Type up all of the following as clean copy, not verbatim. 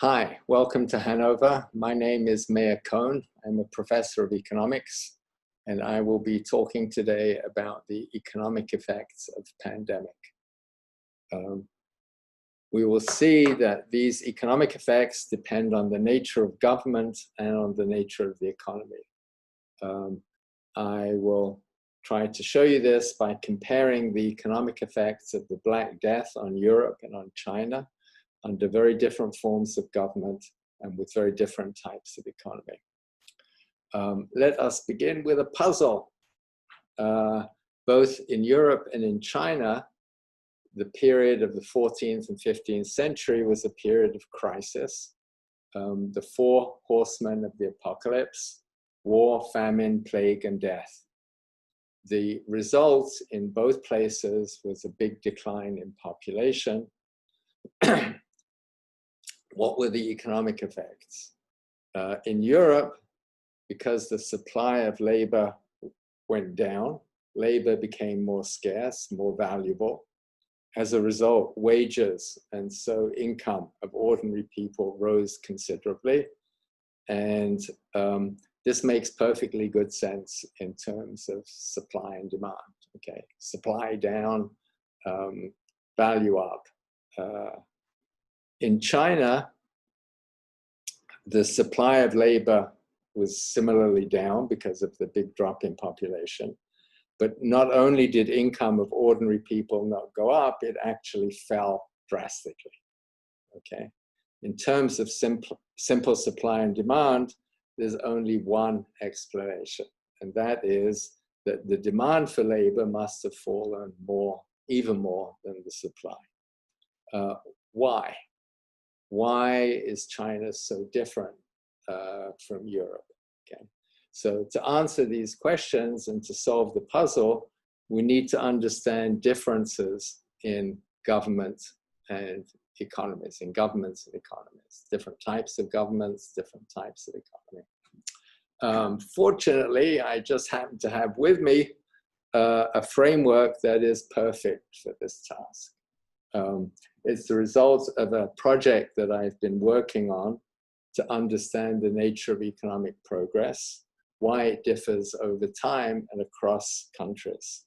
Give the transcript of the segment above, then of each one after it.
Hi, welcome to Hanover. My name is Meir Kohn. I'm a professor of economics, and I will be talking today about the economic effects of pandemic. We will see that these economic effects depend on the nature of government and on the nature of the economy. I will try to show you this by comparing the economic effects of the Black Death on Europe and on China under very different forms of government and with very different types of economy. Let us begin with a puzzle. Both in Europe and in China, the period of the 14th and 15th century was a period of crisis. The four horsemen of the apocalypse: war, famine, plague, and death. The result in both places was a big decline in population. What were the economic effects? In Europe, because the supply of labor went down, labor became more scarce, more valuable. As a result, wages and so income of ordinary people rose considerably. And this makes perfectly good sense in terms of supply and demand. Okay, supply down, value up. In China, the supply of labor was similarly down because of the big drop in population. But not only did income of ordinary people not go up, it actually fell drastically. Okay? In terms of simple supply and demand, there's only one explanation, and that is that the demand for labor must have fallen more, even more than the supply. Why? Why is China so different from Europe? Okay. So to answer these questions and to solve the puzzle, we need to understand differences in government and economies, in governments and economies, different types of governments, different types of economy. Fortunately, I just happen to have with me a framework that is perfect for this task. It's the result of a project that I've been working on to understand the nature of economic progress, why it differs over time and across countries.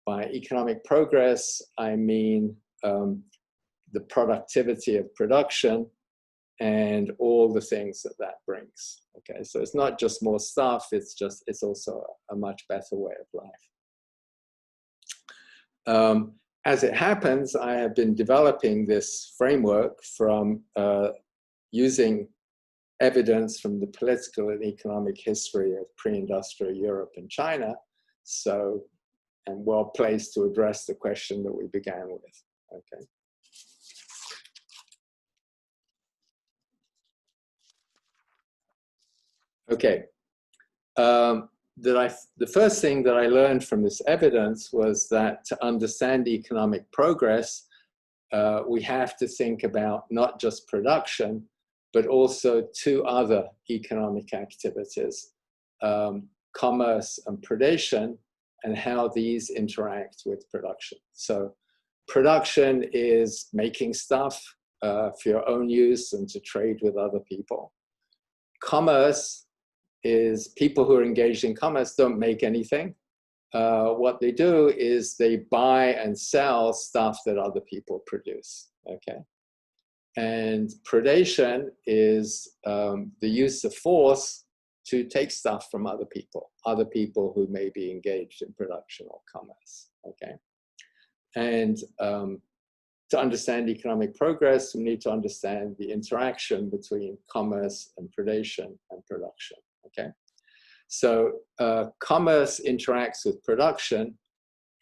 By economic progress, I mean the productivity of production and all the things that that brings. Okay, so it's not just more stuff, it's also a much better way of life. As it happens, I have been developing this framework from using evidence from the political and economic history of pre-industrial Europe and China, so I'm well placed to address the question that we began with. Okay. Okay. The first thing that I learned from this evidence was that to understand economic progress, we have to think about not just production, but also two other economic activities, commerce and predation, and how these interact with production. So production is making stuff for your own use and to trade with other people. Commerce is people who are engaged in commerce don't make anything. What they do is they buy and sell stuff that other people produce, okay? And predation is the use of force to take stuff from other people who may be engaged in production or commerce, okay? And to understand economic progress, we need to understand the interaction between commerce and predation and production. Okay, so commerce interacts with production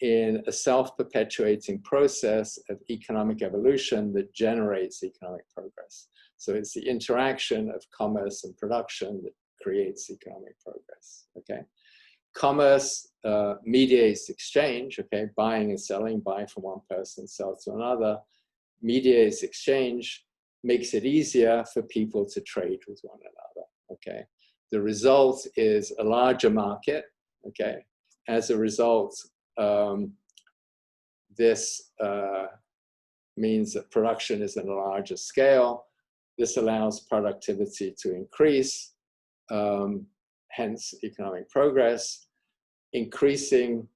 in a self-perpetuating process of economic evolution that generates economic progress. So it's the interaction of commerce and production that creates economic progress. Okay, commerce mediates exchange. Okay, buying and selling, buy from one person, sell to another, mediates exchange, makes it easier for people to trade with one another. Okay. The result is a larger market, okay? As a result, this means that production is at a larger scale. This allows productivity to increase, hence economic progress. Increasing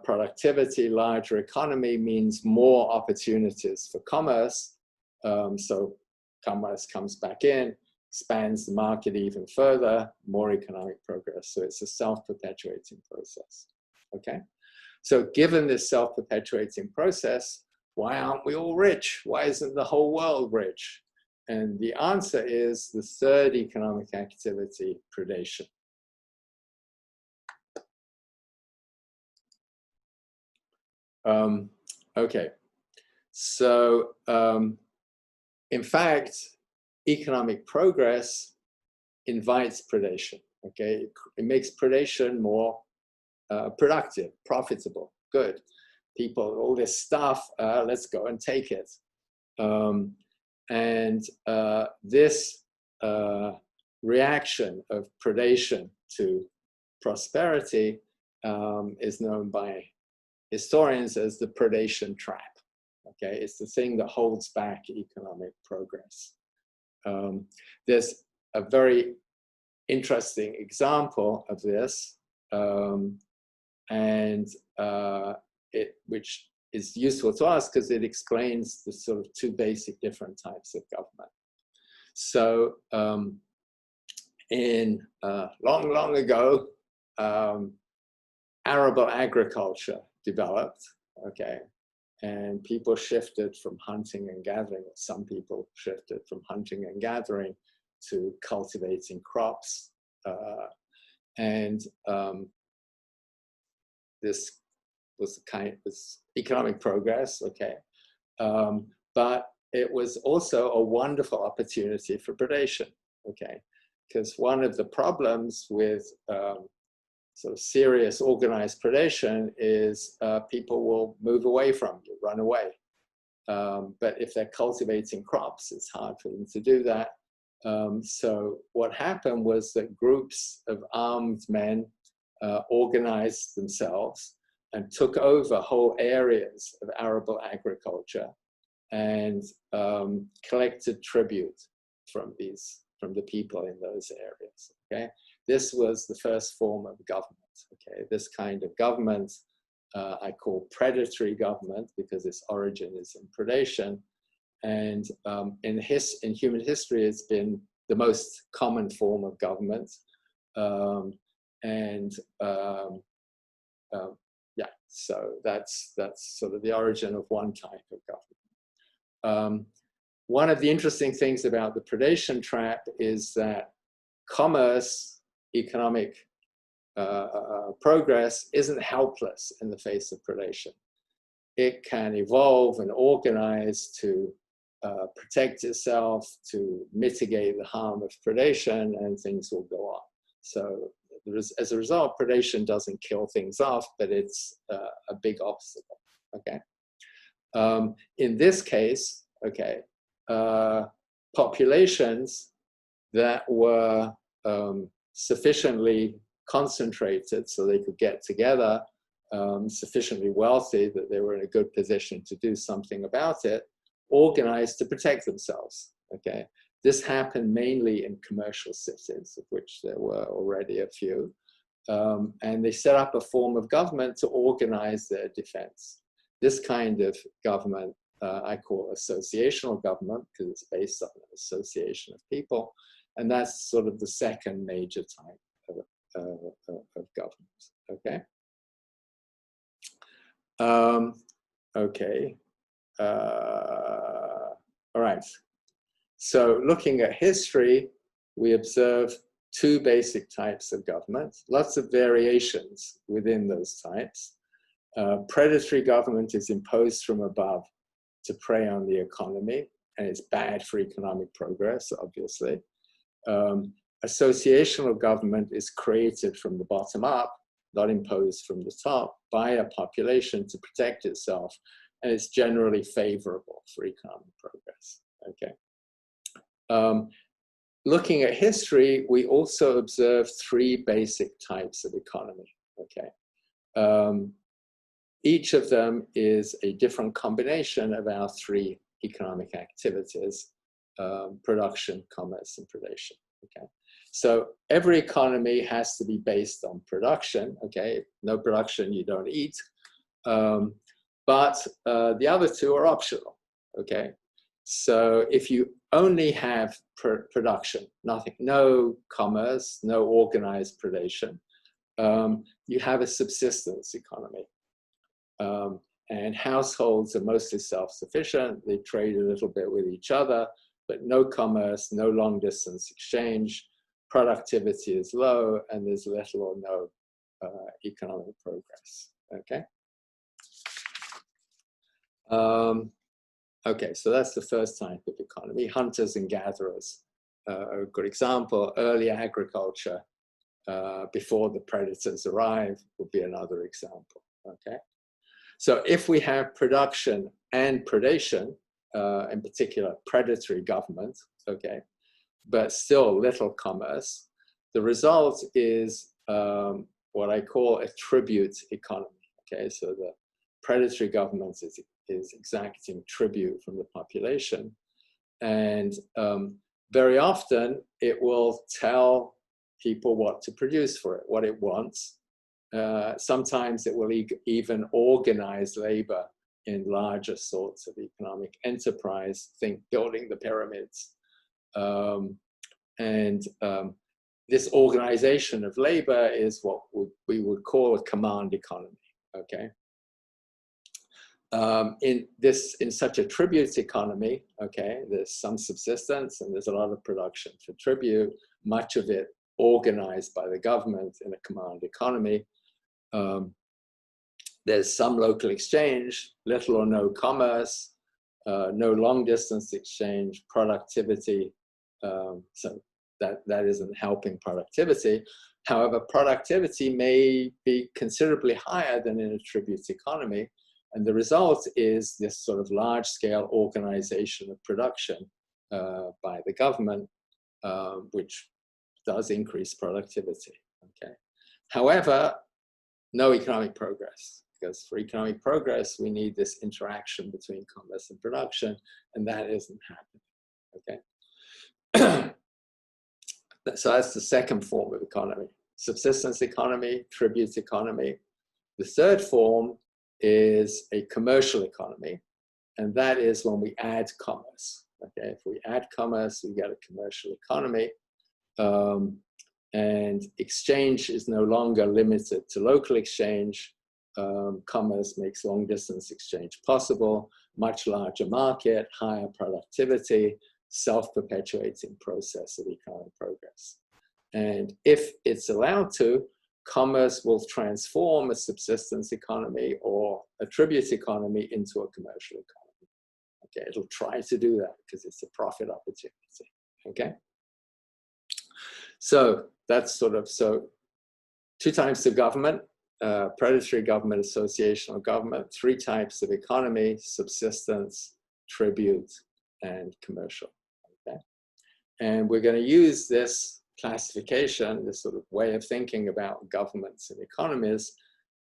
productivity, larger economy means more opportunities for commerce. So commerce comes back in, expands the market even further, more economic progress. So it's a self-perpetuating process, okay? So given this self-perpetuating process, why aren't we all rich? Why isn't the whole world rich? And the answer is the third economic activity, predation. Okay, so in fact, economic progress invites predation, okay? It makes predation more productive, profitable, good. People, all this stuff, let's go and take it. This reaction of predation to prosperity is known by historians as the predation trap. Okay, it's the thing that holds back economic progress. There's a very interesting example of this, which is useful to us because it explains the sort of two basic different types of government. So long ago, arable agriculture developed, okay, and people shifted from hunting and gathering, or some people shifted from hunting and gathering to cultivating crops. This was this economic progress, okay, but it was also a wonderful opportunity for predation, okay, because one of the problems with sort of serious organized predation is people will move away from you, run away. But if they're cultivating crops, it's hard for them to do that. So what happened was that groups of armed men organized themselves and took over whole areas of arable agriculture and collected tribute from the people in those areas, okay? This was the first form of government, okay? This kind of government I call predatory government because its origin is in predation. And in human history, it's been the most common form of government. Yeah, so that's sort of the origin of one type of government. One of the interesting things about the predation trap is that commerce, economic progress isn't helpless in the face of predation. It can evolve and organize to protect itself, to mitigate the harm of predation, and things will go on. So as a result, predation doesn't kill things off, but it's a big obstacle, okay? In this case, okay, populations that were sufficiently concentrated so they could get together, sufficiently wealthy that they were in a good position to do something about it, organized to protect themselves, okay? This happened mainly in commercial cities, of which there were already a few, and they set up a form of government to organize their defense. This kind of government I call associational government because it's based on an association of people, and that's sort of the second major type of government, okay? Okay. All right. So looking at history, we observe two basic types of government, lots of variations within those types. Predatory government is imposed from above to prey on the economy, and it's bad for economic progress, obviously. Associational government is created from the bottom up, not imposed from the top, by a population to protect itself, and it's generally favorable for economic progress, okay? Looking at history, we also observe three basic types of economy, okay? Each of them is a different combination of our three economic activities. production, commerce, and predation. Okay, so every economy has to be based on production. Okay, no production, you don't eat. But the other two are optional. Okay, so if you only have production, nothing, no commerce, no organized predation, you have a subsistence economy. And households are mostly self-sufficient. They trade a little bit with each other, but no commerce, no long-distance exchange. Productivity is low, and there's little or no economic progress. Okay. Okay, so that's the first type of economy. Hunters and gatherers are a good example. Early agriculture, before the predators arrive, would be another example. Okay. So if we have production and predation, in particular predatory government, okay, but still little commerce, the result is what I call a tribute economy. Okay, so the predatory government is exacting tribute from the population, and very often it will tell people what to produce for it, what it wants. Sometimes it will even organize labor in larger sorts of economic enterprise, think building the pyramids. This organization of labor is what we would call a command economy, okay? In such a tribute economy, okay, there's some subsistence and there's a lot of production for tribute, much of it organized by the government in a command economy. There's some local exchange, little or no commerce, no long distance exchange, productivity. So that isn't helping productivity. However, productivity may be considerably higher than in a tribute economy. And the result is this sort of large scale organization of production by the government, which does increase productivity. Okay. However, no economic progress, because for economic progress, we need this interaction between commerce and production, and that isn't happening. Okay. So that's the second form of economy: subsistence economy, tribute economy. The third form is a commercial economy, and that is when we add commerce. Okay, if we add commerce, we get a commercial economy, and exchange is no longer limited to local exchange. Commerce makes long distance exchange possible, much larger market, higher productivity, self-perpetuating process of economic progress. And if it's allowed to, commerce will transform a subsistence economy or a tribute economy into a commercial economy. Okay, it'll try to do that because it's a profit opportunity. Okay, so that's sort of, so two types of government: predatory government, associational government. Three types of economy: subsistence, tribute, and commercial. Okay, and we're going to use this classification, this sort of way of thinking about governments and economies,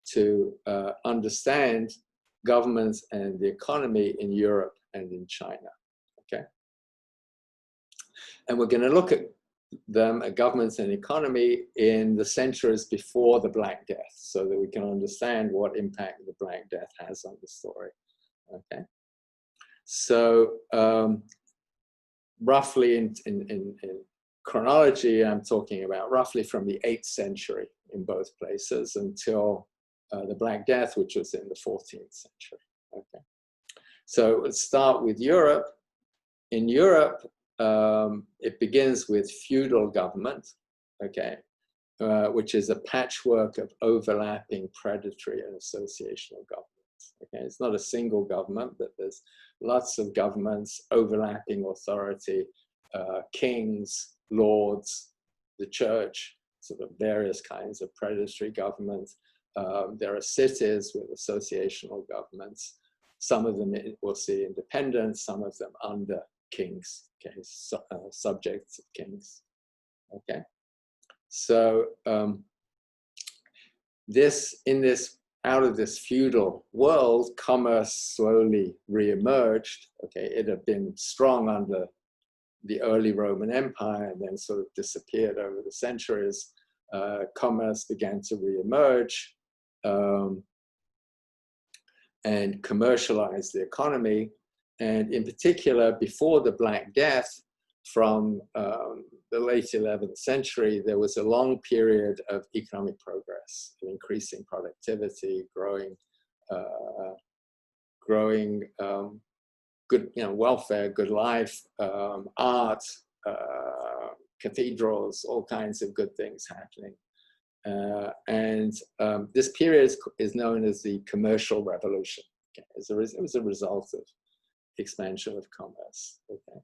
to understand governments and the economy in Europe and in China. Okay, and we're going to look at them, governments and economy, in the centuries before the Black Death, so that we can understand what impact the Black Death has on the story. Okay, so roughly in chronology, I'm talking about roughly from the 8th century in both places until the Black Death, which was in the 14th century. Okay, so let's start with Europe. In Europe, it begins with feudal government, okay, which is a patchwork of overlapping predatory and associational governments. Okay, it's not a single government, but there's lots of governments, overlapping authority, kings, lords, the church, sort of various kinds of predatory government. There are cities with associational governments. Some of them will see independence, some of them under kings, okay, subjects of kings. Okay, so out of this feudal world, commerce slowly re-emerged. Okay, it had been strong under the early Roman Empire and then sort of disappeared over the centuries, commerce began to reemerge and commercialize the economy. And in particular, before the Black Death, from the late 11th century, there was a long period of economic progress, of increasing productivity, growing good, welfare, good life, art, cathedrals, all kinds of good things happening. This period is known as the Commercial Revolution. Okay? It was a result of expansion of commerce. Okay?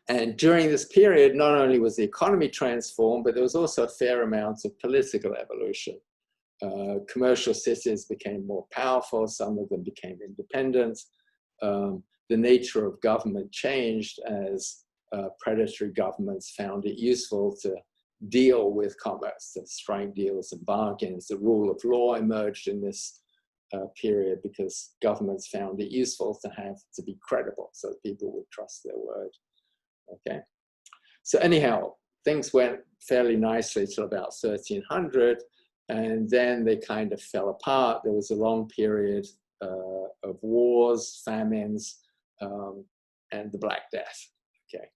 And during this period, not only was the economy transformed, but there was also a fair amount of political evolution. Commercial cities became more powerful, some of them became independent. The nature of government changed as predatory governments found it useful to deal with commerce, to strike deals and bargains. The rule of law emerged in this period because governments found it useful to be credible, so that people would trust their word. Okay, so anyhow, things went fairly nicely till about 1300, and then they kind of fell apart. There was a long period of wars, famines, and the Black Death. Okay.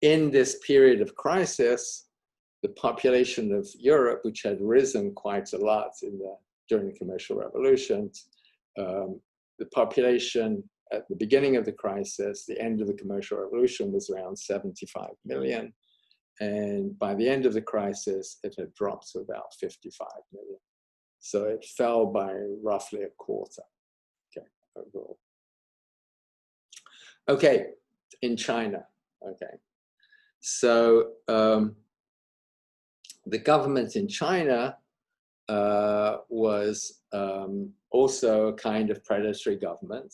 In this period of crisis, the population of Europe, which had risen quite a lot during the Commercial Revolution, the population at the beginning of the crisis, the end of the Commercial Revolution, was around 75 million. And by the end of the crisis, it had dropped to about 55 million. So it fell by roughly a quarter, okay, overall. Okay, in China, okay. So the government in China was also a kind of predatory government,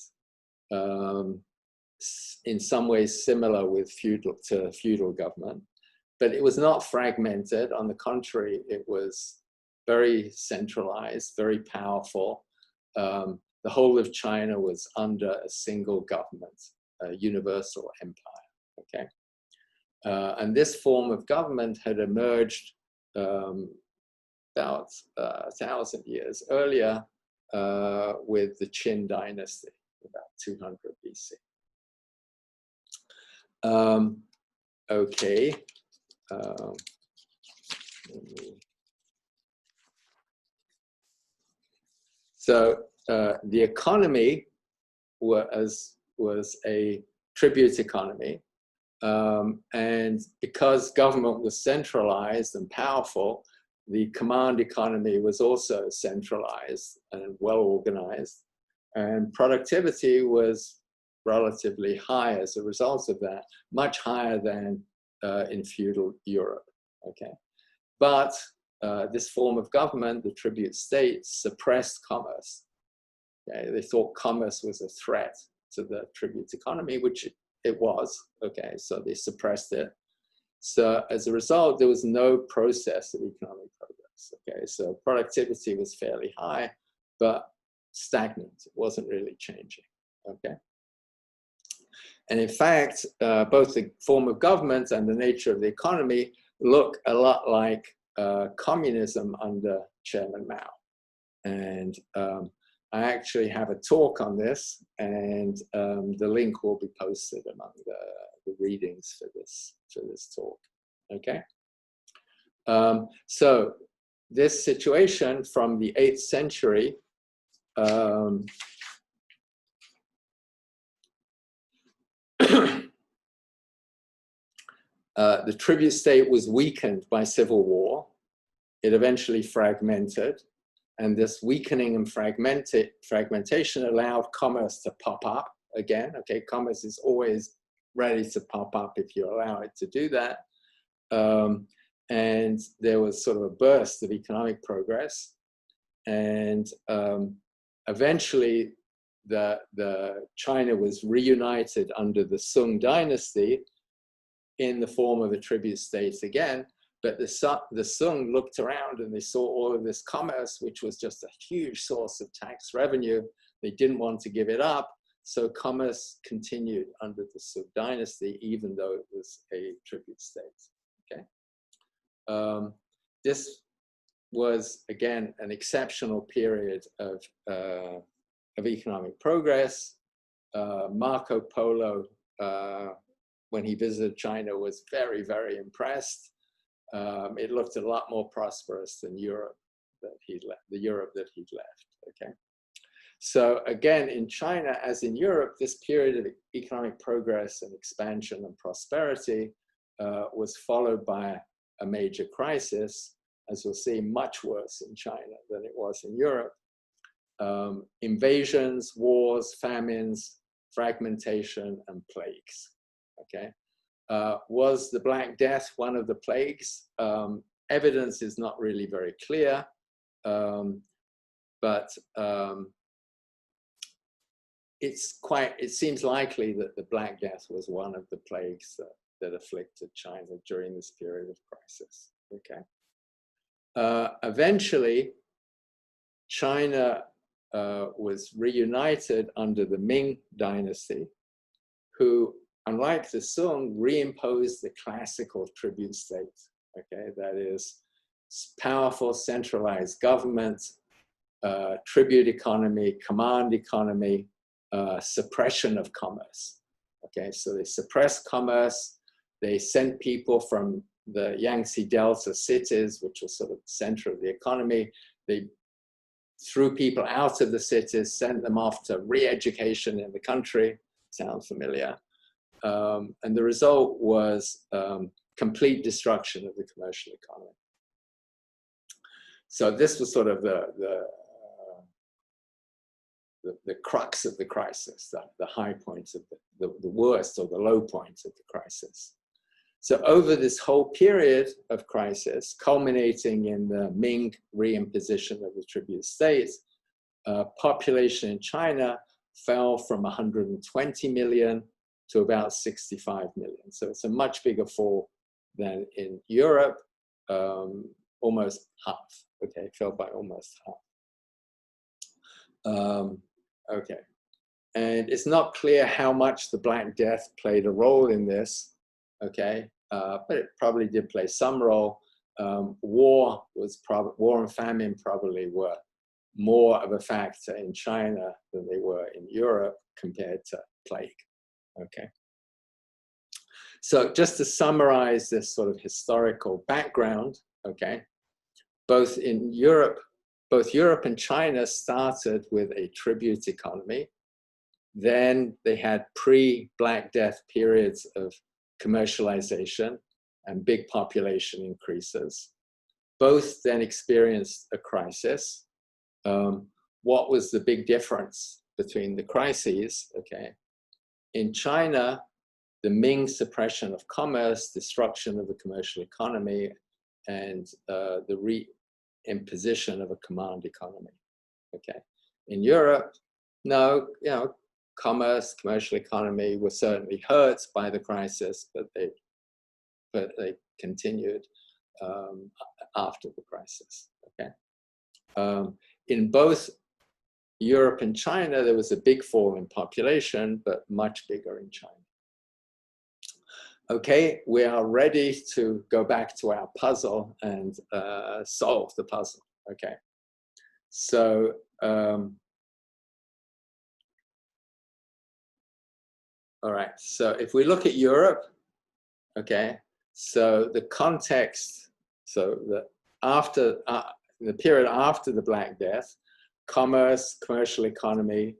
in some ways similar with feudal government, but it was not fragmented. On the contrary, it was very centralized, very powerful. The whole of China was under a single government, a universal empire, okay? And this form of government had emerged about 1,000 years earlier with the Qin dynasty, about 200 BC. Okay. So the economy was a tribute economy. And because government was centralized and powerful, the command economy was also centralized and well organized. And productivity was relatively high as a result of that, much higher than in feudal Europe, okay? But this form of government, the tribute state, suppressed commerce. Okay? They thought commerce was a threat to the tribute economy, which it was, okay? So they suppressed it. So as a result, there was no process of economic progress, okay? So productivity was fairly high, but stagnant. It wasn't really changing, okay? And in fact, both the form of government and the nature of the economy look a lot like communism under Chairman Mao. And I actually have a talk on this, and the link will be posted among the readings for this talk, okay? So this situation from the 8th century the tribute state was weakened by civil war. It eventually fragmented, and this weakening and fragmentation allowed commerce to pop up again. Okay, commerce is always ready to pop up if you allow it to do that. And there was sort of a burst of economic progress, and eventually China was reunited under the Sung dynasty in the form of a tribute state again. But the Sung looked around and they saw all of this commerce, which was just a huge source of tax revenue. They didn't want to give it up. So commerce continued under the Song dynasty, even though it was a tribute state. Okay. This was, again, an exceptional period of economic progress. Marco Polo, when he visited China, was very, very impressed. It looked a lot more prosperous than Europe that he'd left, the Europe that he'd left. Okay. So again, in China, as in Europe, this period of economic progress and expansion and prosperity was followed by a major crisis, as we'll see, much worse in China than it was in Europe. Invasions, wars, famines, fragmentation, and plagues. Okay. Was the Black Death one of the plagues? Evidence is not really very clear, but it seems likely that the Black Death was one of the plagues that afflicted China during this period of crisis. Okay. Eventually, China was reunited under the Ming dynasty, who, unlike the Song, reimposed the classical tribute state. Okay, that is powerful centralized government, tribute economy, command economy, suppression of commerce. Okay, so they suppressed commerce. They sent people from the Yangtze Delta cities, which was sort of the center of the economy. They threw people out of the cities, sent them off to re-education in the country. Sounds familiar. And the result was complete destruction of the commercial economy. So this was sort of the crux of the crisis, the high points of the worst or the low points of the crisis. So over this whole period of crisis, culminating in the Ming reimposition of the tribute state, population in China fell from 120 million to about 65 million. So it's a much bigger fall than in Europe, almost half. Okay, it fell by almost half. Okay, and it's not clear how much the Black Death played a role in this. Okay, but it probably did play some role. War and famine probably were more of a factor in China than they were in Europe compared to plague. Okay. So just to summarize this sort of historical background, okay, both Europe and China started with a tribute economy. Then they had pre-Black Death periods of commercialization and big population increases. Both then experienced a crisis. What was the big difference between the crises? Okay, in China, the Ming suppression of commerce, destruction of the commercial economy, and the reimposition of a command economy. Okay, in Europe, no, commerce, commercial economy were certainly hurt by the crisis, but they continued after the crisis. Okay, in both Europe and China, there was a big fall in population, but much bigger in China. Okay, we are ready to go back to our puzzle and solve the puzzle. Okay, so all right, so if we look at Europe, okay, so the context, so the period after the Black Death, commerce, commercial economy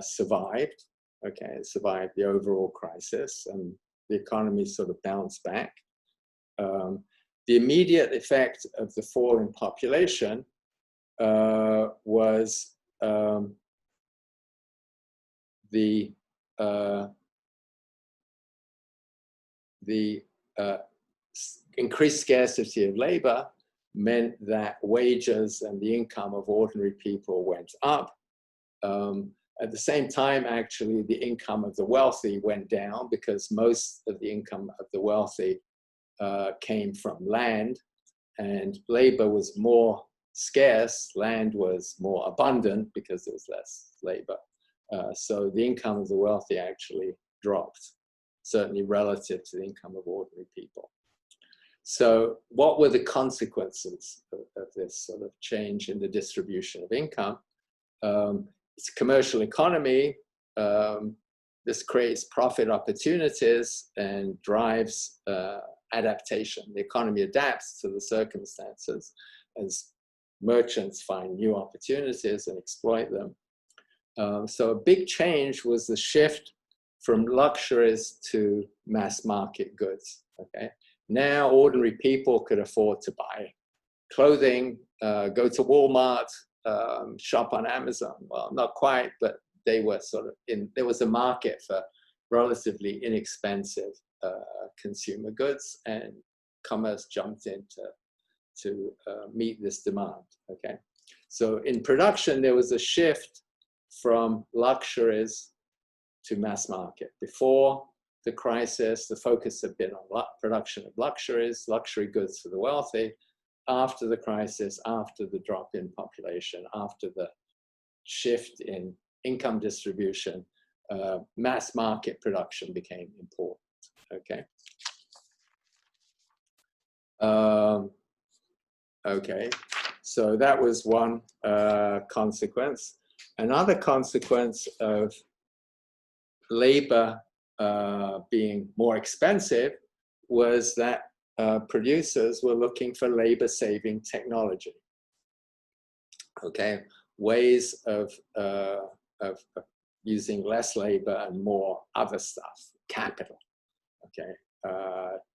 survived, okay, it survived the overall crisis, and the economy sort of bounced back. The immediate effect of the fall in population was the increased scarcity of labor meant that wages and the income of ordinary people went up. At the same time, actually, the income of the wealthy went down because most of the income of the wealthy came from land, and labor was more scarce. Land was more abundant because there was less labor. So the income of the wealthy actually dropped, certainly relative to the income of ordinary people. So what were the consequences of this sort of change in the distribution of income? It's a commercial economy. This creates profit opportunities and drives adaptation. The economy adapts to the circumstances as merchants find new opportunities and exploit them. So a big change was the shift from luxuries to mass market goods. Okay, now ordinary people could afford to buy clothing, go to Walmart, shop on Amazon. Well, not quite, but they were sort of there was a market for relatively inexpensive consumer goods, and commerce jumped in to meet this demand. Okay, so in production, there was a shift from luxuries to mass market. Before the crisis, the focus had been on production of luxuries, luxury goods for the wealthy. After the crisis, after the drop in population, after the shift in income distribution, mass market production became important. Okay. Okay, so that was one consequence. Another consequence of labor being more expensive was that producers were looking for labor-saving technology. Okay, ways of using less labor and more other stuff, capital. Okay,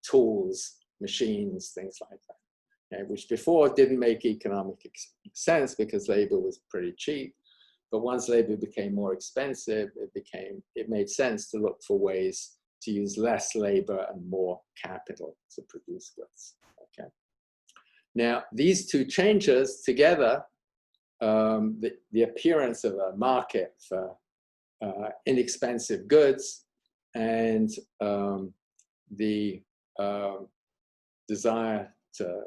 tools, machines, things like that. Okay, which before didn't make economic sense because labor was pretty cheap. But once labor became more expensive, it made sense to look for ways to use less labor and more capital to produce goods. Okay. Now, these two changes together, the appearance of a market for inexpensive goods and the desire to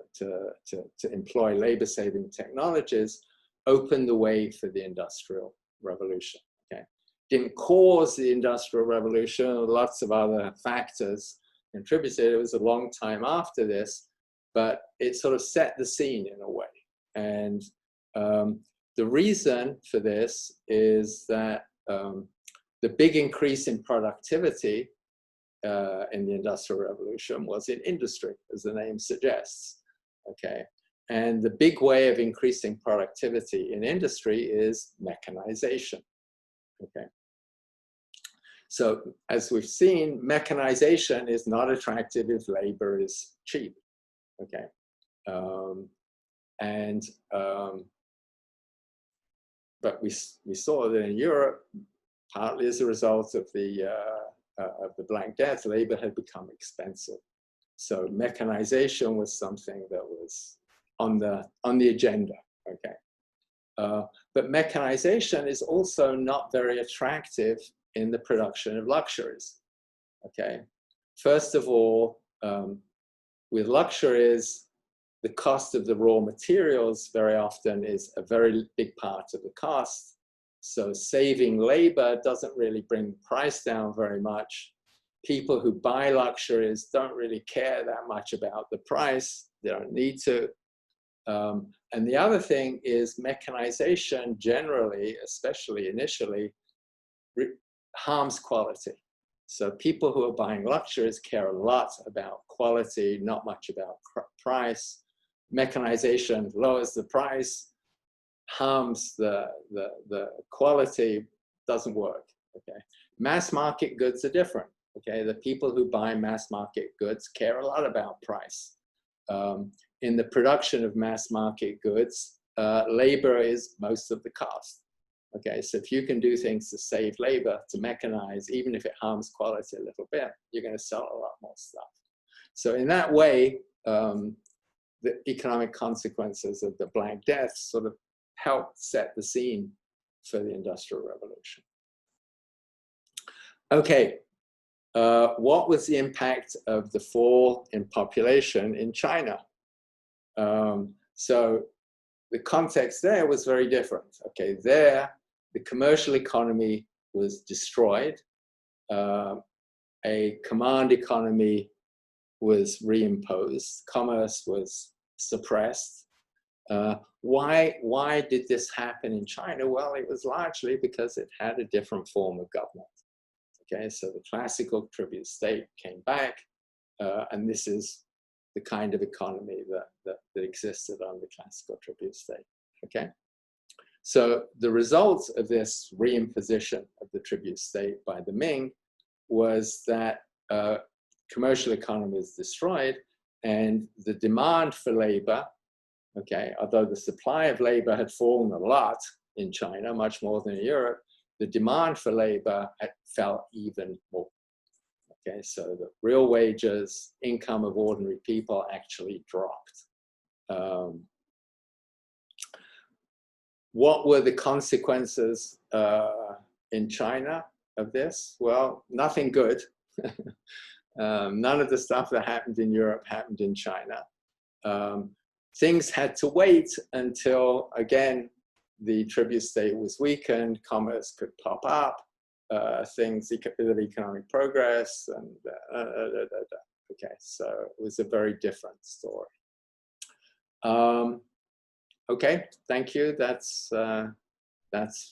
employ labor-saving technologies opened the way for the Industrial Revolution. Okay, didn't cause the Industrial Revolution. Lots of other factors contributed. It was a long time after this, but it sort of set the scene in a way. And the reason for this is that the big increase in productivity in the Industrial Revolution was in industry, as the name suggests. Okay, and the big way of increasing productivity in industry is mechanization. Okay, so as we've seen, mechanization is not attractive if labor is cheap. Okay, but we saw that in Europe, partly as a result of the Black Death, labor had become expensive. So mechanization was something that was on the agenda. Okay, but mechanization is also not very attractive in the production of luxuries. Okay, first of all, with luxuries, the cost of the raw materials very often is a very big part of the cost. So saving labor doesn't really bring the price down very much. People who buy luxuries don't really care that much about the price. They don't need to. And the other thing is mechanization generally, especially initially, harms quality. So people who are buying luxuries care a lot about quality, not much about price. Mechanization lowers the price, harms the quality, doesn't work. Okay, mass market goods are different. Okay, the people who buy mass market goods care a lot about price. In the production of mass market goods, labor is most of the cost. Okay, so if you can do things to save labor, to mechanize, even if it harms quality a little bit, you're going to sell a lot more stuff. So in that way, the economic consequences of the Black Death sort of helped set the scene for the Industrial Revolution. Okay, what was the impact of the fall in population in China? So the context there was very different. Okay, there, the commercial economy was destroyed. A command economy was reimposed. Commerce was suppressed. Why did this happen in China? Well, it was largely because it had a different form of government. Okay, so the classical tribute state came back, and this is the kind of economy that existed under classical tribute state. Okay, so the result of this reimposition of the tribute state by the Ming was that commercial economy was destroyed, and the demand for labor, okay, although the supply of labor had fallen a lot in China, much more than in Europe, the demand for labor fell even more. Okay, so the real wages, income of ordinary people actually dropped. What were the consequences in China of this? Well, nothing good. None of the stuff that happened in Europe happened in China. Things had to wait until, again, the tribute state was weakened, commerce could pop up, things of economic progress, and okay, so it was a very different story. Okay, thank you. That's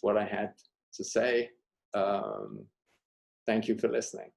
what I had to say. Thank you for listening.